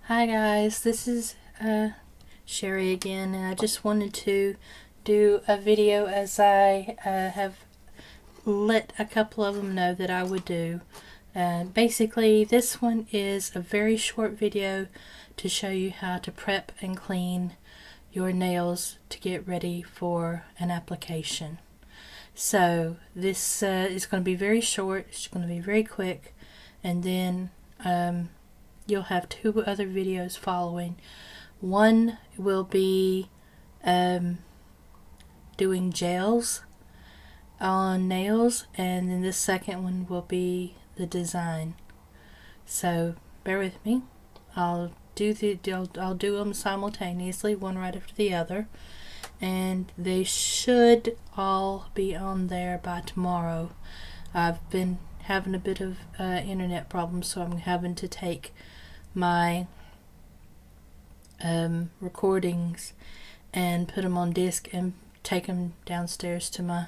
Hi guys, this is Sherry again, and I just wanted to do a video as I have let a couple of them know that I would do. Basically, this one is a very short video to show you how to prep and clean your nails to get ready for an application. So this is going to be very short, it's going to be very quick, and then you'll have two other videos following. One will be doing gels on nails, and then the second one will be the design. So bear with me. I'll do them simultaneously, one right after the other, and they should all be on there by tomorrow. I've been having a bit of internet problems, so I'm having to take my recordings and put them on disk and take them downstairs to my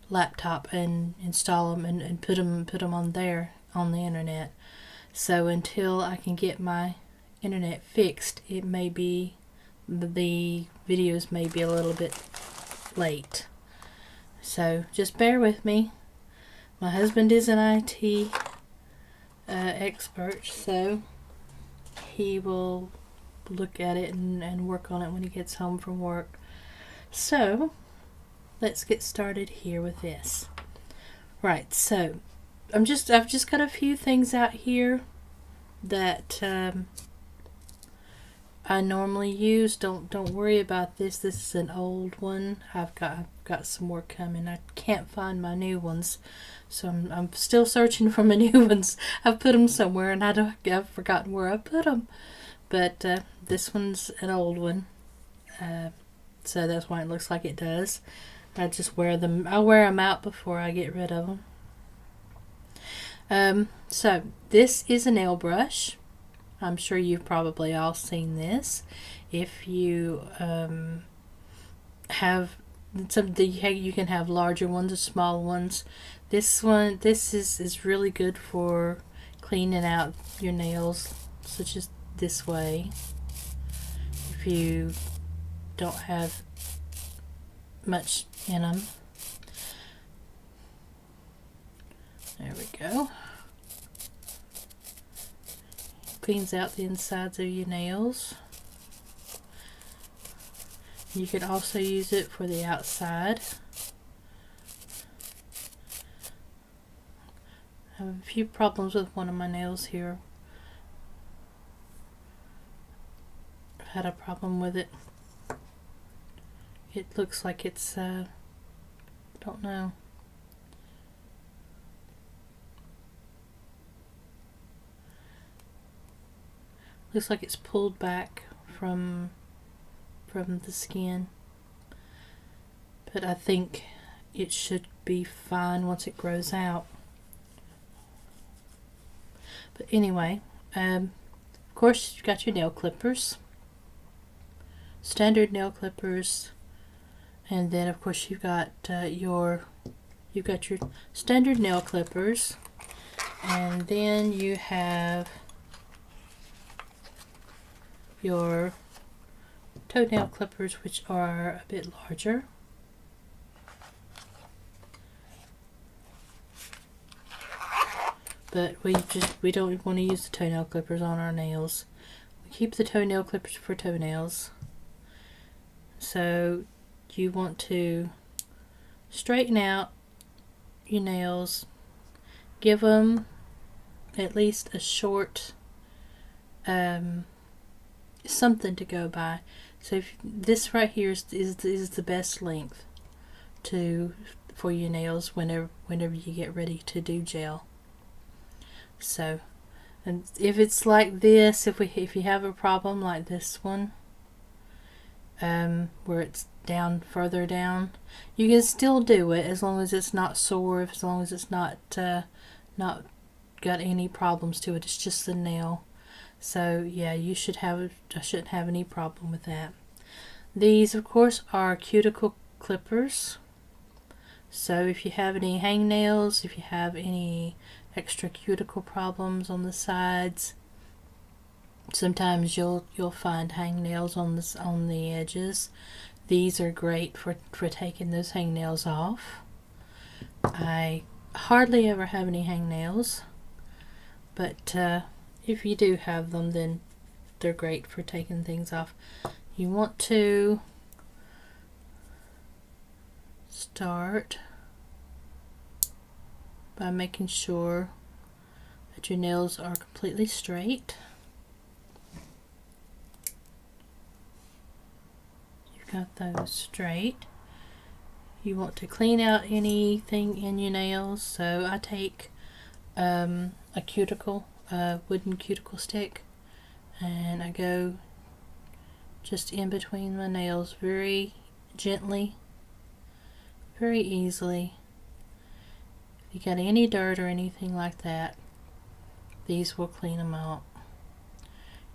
laptop and install them and put them on there on the internet. So until I can get my internet fixed, it may be the videos may be a little bit late. So just bear with me. My husband is an IT expert, so he will look at it and work on it when he gets home from work. So let's get started here with this. Right, so I've just got a few things out here that I normally use. Don't worry about this. This is an old one. I've got some more coming. I can't find my new ones, so I'm still searching for my new ones. I've put them somewhere and I've forgotten where I put them. But this one's an old one, so that's why it looks like it does. I just wear them. I'll wear them out before I get rid of them. So this is a nail brush. I'm sure you've probably all seen this. If you have some, you can have larger ones or small ones. This is really good for cleaning out your nails, such as this way. If you don't have much in them. There we go. Cleans out the insides of your nails. You can also use it for the outside. I have a few problems with one of my nails here. I've had a problem with it. It looks like it's, don't know. Looks like it's pulled back from the skin, but I think it should be fine once it grows out. But anyway, of course you've got your nail clippers, standard nail clippers, and then of course you've got your standard nail clippers, and then you have your toenail clippers, which are a bit larger. But we don't want to use the toenail clippers on our nails. We keep the toenail clippers for toenails. So you want to straighten out your nails, give them at least a short something to go by. So if this right here is the best length for your nails whenever you get ready to do gel. So, and if it's like this, if you have a problem like this one, where it's down further down, you can still do it as long as it's not sore, as long as it's not got any problems to it. It's just the nail. So yeah, I shouldn't have any problem with that. These of course are cuticle clippers. So if you have any hangnails, if you have any extra cuticle problems on the sides, Sometimes you'll find hangnails on the edges. These are great for taking those hangnails off. I hardly ever have any hangnails, but if you do have them, then they're great for taking things off. You want to start by making sure that your nails are completely straight. You've got those straight. You want to clean out anything in your nails, so I take a cuticle, a wooden cuticle stick, and I go just in between my nails very gently, very easily. If you got any dirt or anything like that, these will clean them out.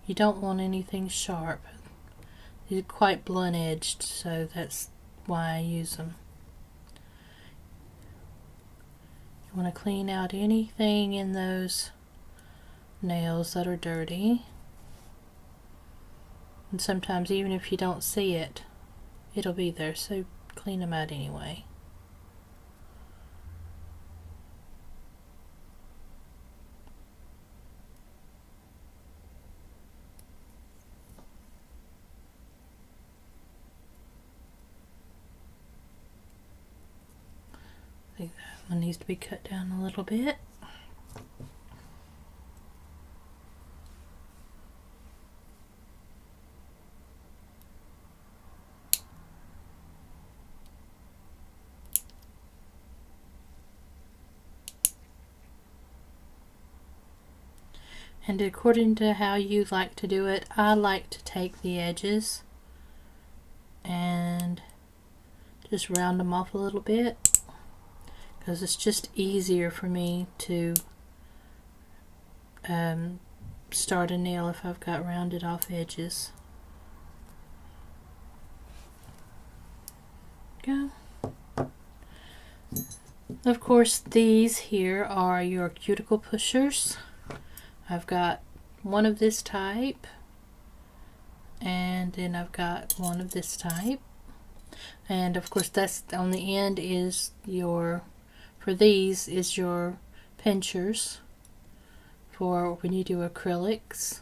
You don't want anything sharp. They're quite blunt edged, so that's why I use them. You want to clean out anything in those nails that are dirty. And sometimes even if you don't see it, it'll be there, so clean them out anyway. I think that one needs to be cut down a little bit. And according to how you like to do it, I like to take the edges and just round them off a little bit, because it's just easier for me to start a nail if I've got rounded off edges. Go. Of course, these here are your cuticle pushers. I've got one of this type, and then I've got one of this type, and of course that's on the end is your, for these is your pinchers for when you do acrylics,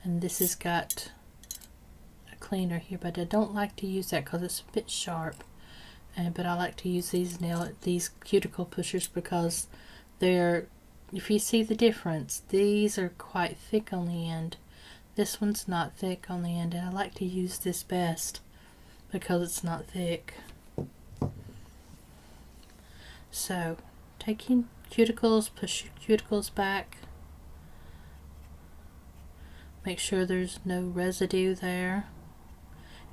and this has got a cleaner here, but I don't like to use that because it's a bit sharp, but I like to use these cuticle pushers because they're, if you see the difference, these are quite thick on the end. This one's not thick on the end, and I like to use this best because it's not thick. So, taking cuticles, push your cuticles back. Make sure there's no residue there.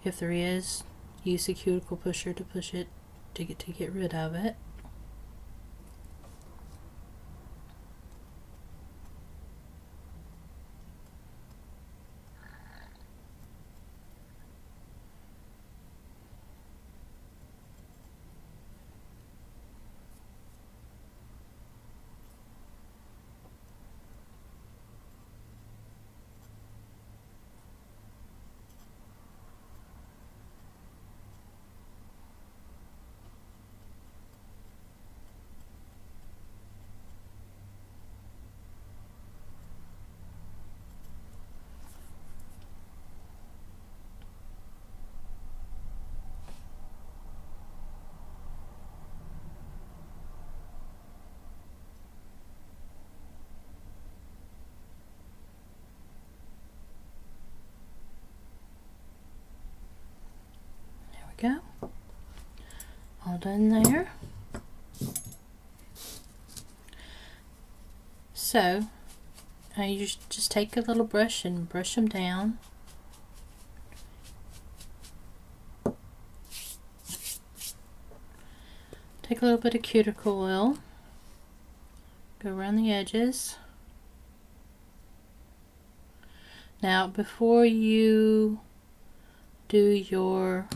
If there is, use the cuticle pusher to push it to get rid of it. Go. All done there. So you just take a little brush and brush them down. Take a little bit of cuticle oil, go around the edges. Now before you do your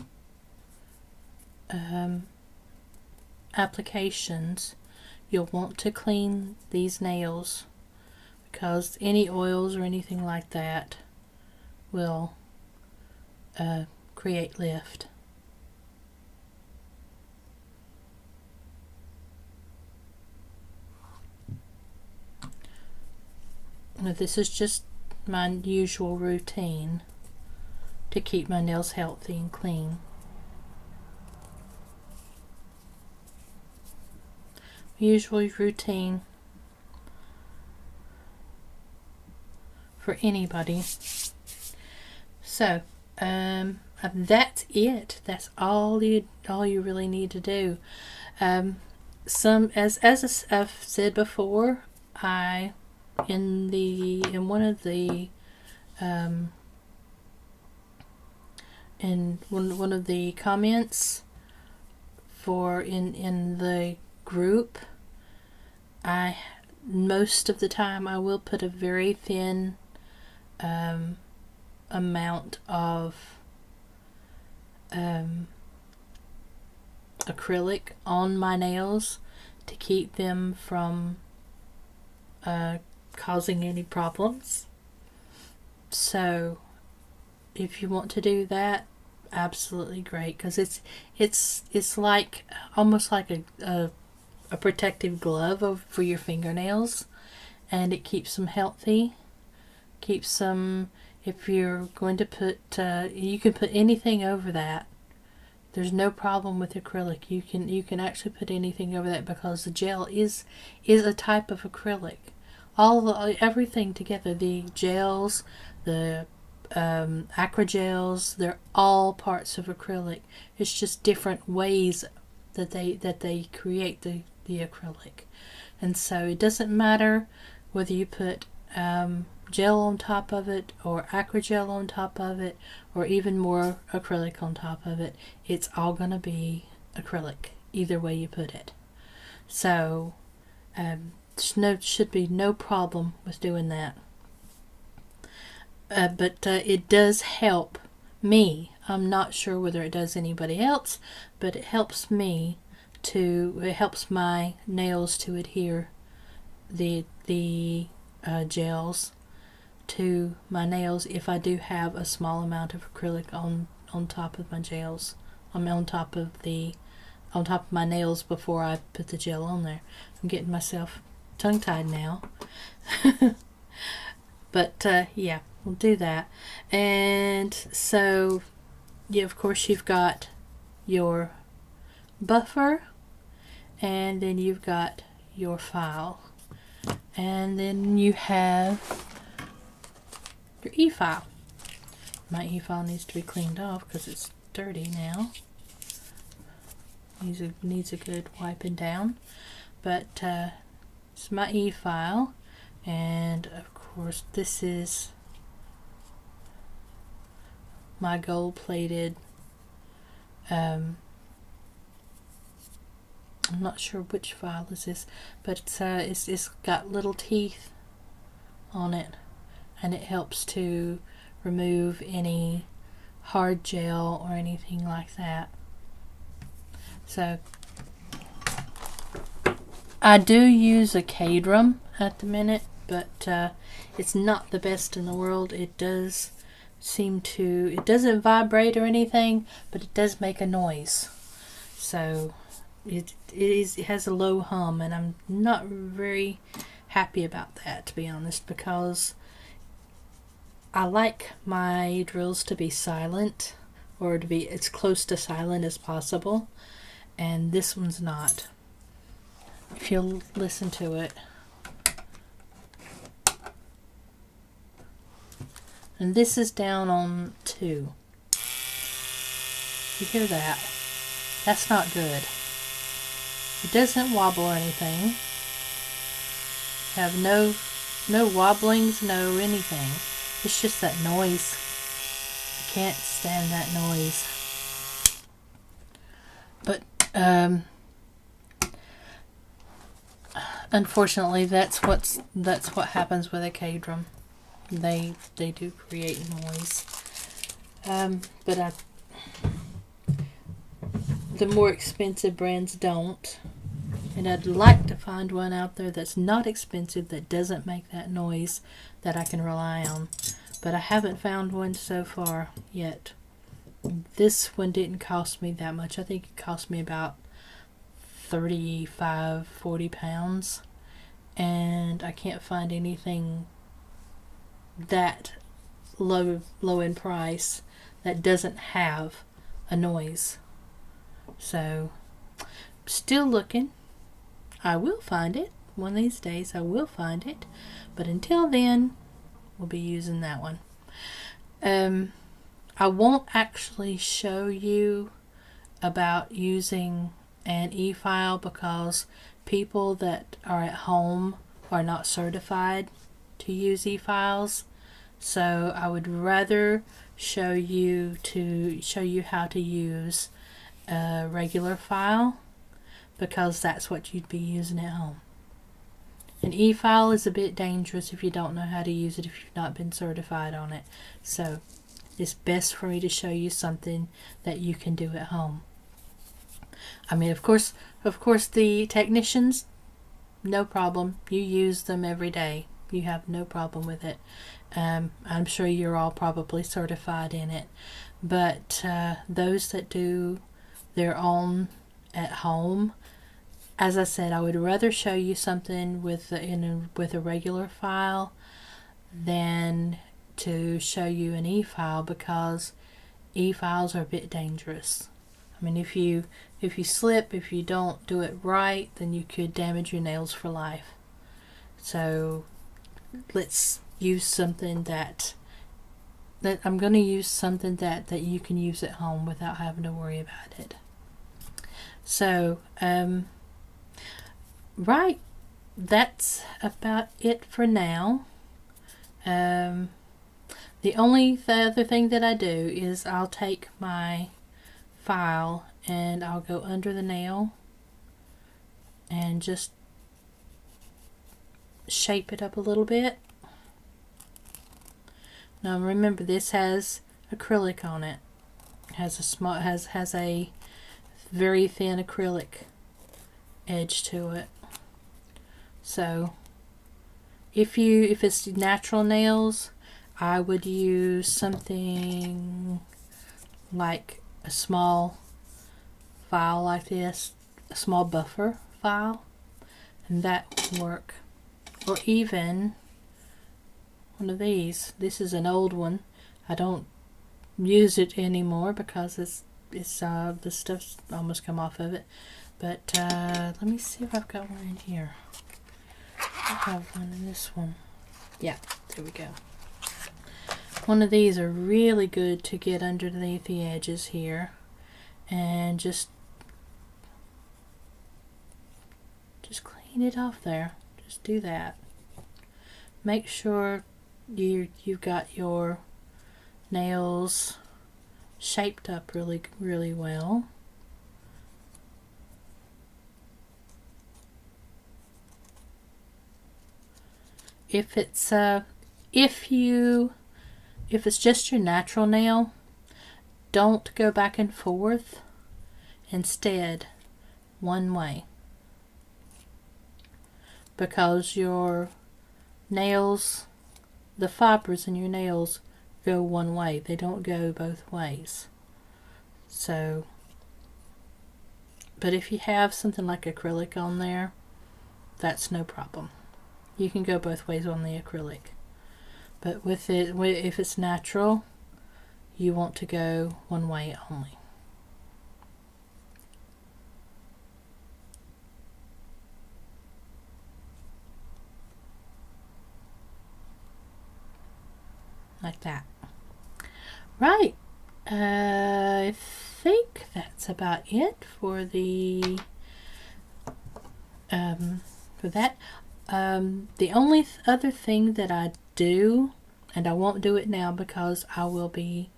applications, you'll want to clean these nails because any oils or anything like that will create lift. Now, this is just my usual routine to keep my nails healthy and clean. Usual routine for anybody. So that's it. That's all you really need to do. As I've said before, in one of the comments in the group, most of the time I will put a very thin amount of acrylic on my nails to keep them from causing any problems. So if you want to do that, absolutely great, because it's like almost like a protective glove for your fingernails, and it keeps them healthy, keeps them. If you're going to put you can put anything over that. There's no problem with acrylic. You can actually put anything over that, because the gel is a type of acrylic. Everything together, the gels, the acrygels, they're all parts of acrylic. It's just different ways that they create the acrylic. And so it doesn't matter whether you put gel on top of it, or acrygel on top of it, or even more acrylic on top of it. It's all going to be acrylic, either way you put it. So should be no problem with doing that. But it does help me. I'm not sure whether it does anybody else, but it helps me it helps my nails to adhere the gels to my nails if I do have a small amount of acrylic on top of my gels. On top of my nails before I put the gel on there. I'm getting myself tongue-tied now. But yeah, we'll do that. And so, yeah, of course you've got your buffer, and then you've got your file, and then you have your e-file. My e-file needs to be cleaned off because it's dirty now. Needs a good wiping down. But it's my e-file, and of course this is my gold-plated. I'm not sure which file this is, but it's got little teeth on it, and it helps to remove any hard gel or anything like that. So I do use a Cadram at the minute, but it's not the best in the world. It does it doesn't vibrate or anything, but it does make a noise. So it has a low hum, and I'm not very happy about that, to be honest, because I like my drills to be silent, or to be as close to silent as possible, and this one's not. If you'll listen to it. And this is down on 2. You hear that? That's not good. It doesn't wobble or anything. Have no wobblings, no anything. It's just that noise. I can't stand that noise. But unfortunately, that's what happens with a Cadram. They do create noise. But the more expensive brands don't. And I'd like to find one out there that's not expensive, that doesn't make that noise, that I can rely on. But I haven't found one so far yet. This one didn't cost me that much. I think it cost me about 35-40 pounds. And I can't find anything that low in price that doesn't have a noise. So, still looking. I will find it. One of these days I will find it. But until then, we'll be using that one. I won't actually show you about using an e-file because people that are at home are not certified to use e-files. So I would rather show you how to use a regular file, because that's what you'd be using at home. An e-file is a bit dangerous if you don't know how to use it, if you've not been certified on it. So it's best for me to show you something that you can do at home. I mean, of course the technicians, no problem. You use them every day. You have no problem with it. I'm sure you're all probably certified in it. But those that do their own at home, as I said, I would rather show you something with a regular file than to show you an e-file, because e-files are a bit dangerous. I mean, if you slip, if you don't do it right, then you could damage your nails for life. So let's use something that I'm going to use something that you can use at home without having to worry about it. So, right, that's about it for now. The other thing that I do is I'll take my file and I'll go under the nail and just shape it up a little bit. Now remember, this has acrylic on it. It has a very thin acrylic edge to it. So if it's natural nails, I would use something like a small file like this, a small buffer file, and that would work. Or even one of these. This is an old one. I don't use it anymore because the stuff's almost come off of it. But let me see if I've got one in here. I have one in this one. Yeah, there we go. One of these are really good to get underneath the edges here, and just clean it off there. Just do that. Make sure you've got your nails shaped up really well. If it's just your natural nail, don't go back and forth. Instead, one way. Because your nails, the fibers in your nails go one way. They don't go both ways. So, but if you have something like acrylic on there, that's no problem. You can go both ways on the acrylic. But with it, if it's natural, you want to go one way only. Like that. Right. I think that's about it for the for that. The only other thing that I do, and I won't do it now because I will be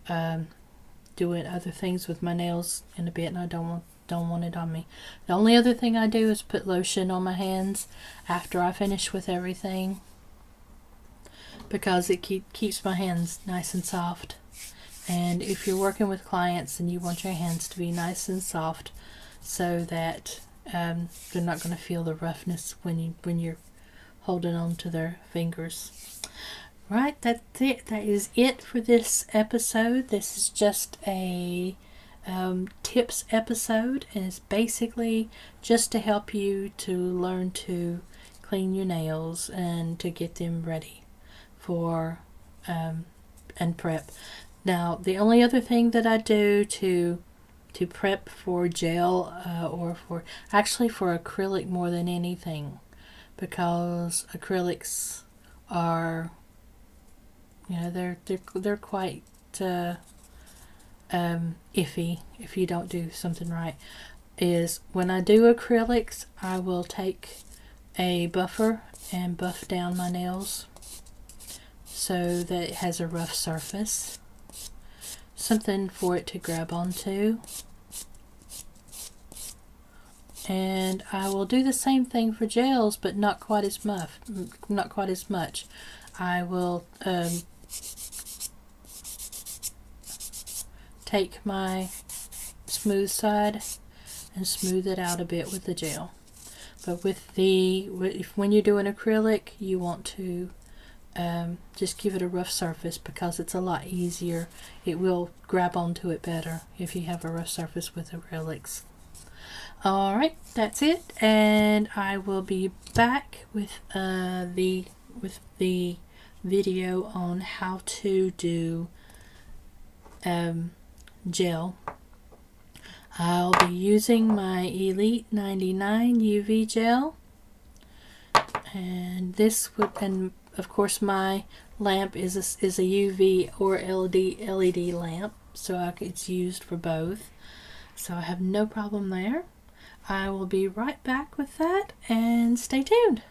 doing other things with my nails in a bit, and I don't want it on me. The only other thing I do is put lotion on my hands after I finish with everything, because it keeps my hands nice and soft. And if you're working with clients and you want your hands to be nice and soft so that they're not going to feel the roughness when you're holding on to their fingers. Right, that's it. That is it for this episode. This is just a tips episode, and it's basically just to help you to learn to clean your nails and to get them ready for and prep. Now, the only other thing that I do to prep for gel or for acrylic more than anything, because acrylics are, they're quite iffy if you don't do something right, is when I do acrylics, I will take a buffer and buff down my nails so that it has a rough surface, something for it to grab onto. And I will do the same thing for gels, but not quite as much. I will take my smooth side and smooth it out a bit with the gel. But when you do an acrylic, you want to just give it a rough surface, because it's a lot easier. It will grab onto it better if you have a rough surface with acrylics. Alright, that's it, and I will be back with the video on how to do gel. I'll be using my Elite 99 UV gel, and and of course my lamp is a UV or LED lamp, so it's used for both, so I have no problem there. I will be right back with that, and stay tuned.